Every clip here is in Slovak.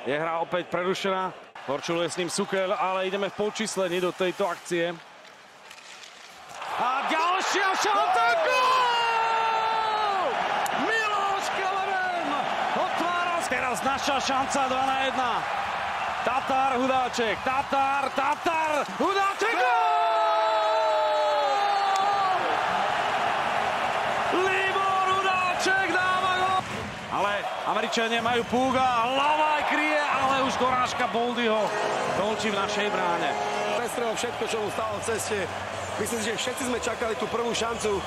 Je hra opäť prerušená. Horčuluje s ním Sukel, ale ideme v polčíslení do tejto akcie. A ďalšia šanca, gól! Miloš Keleben otvára. Teraz naša šanca 2-1. Tatar, Hudáček, Tatar, Hudáček, gól! Libor Hudáček dáva gól! Ale Američania majú púga, Lavaj kryje, ale už dorážka Boldyho končí v našej bráne. Prestrel všetko, čo mu stalo v ceste. Myslím si, že všetci sme čakali tú prvú šancu,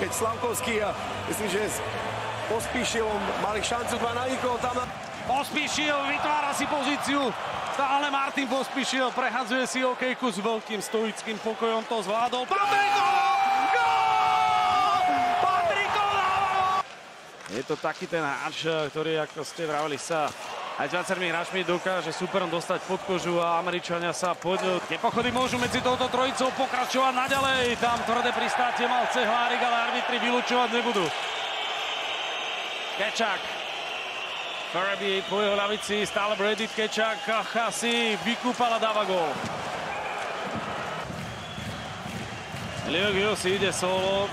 keď Slavkovský a myslím, že s Pospíšilom mali šancu 2-0 tam. Pospíšil vytvára si pozíciu, stále Martin Pospíšil prehadzuje si okejku s veľkým stoickým pokojom, to zvládol. Je to taký ten hráč, ktorý, ako ste vravili, sa aj s viacerými hráčmi dokáže superom dostať pod kožu a Američania sa pôjdu. Tie pochody môžu medzi touto trojicou pokračovať naďalej. Tam tvrdé pristátie mal Cehlárik, ale arbitri vylučovať nebudú. Kečak. Farabee po jeho ľavici, stále Brady Kečak. Chasi vykúpal a dáva gól. Liogio si ide solo.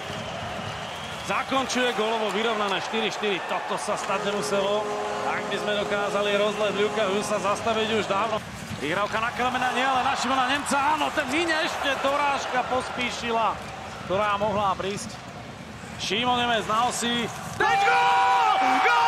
Zakončuje gólovo vyrovnané 4-4. Toto sa stať nemuselo. Ak by sme dokázali rozlet Ľuka Husa zastaviť už dávno. Vyhrávka na Klemena nie, ale na Šimona Nemca. Áno, ten mine ešte dorážka Pospíšila, ktorá mohla prísť. Šimon Nemec na osi. Teď gól!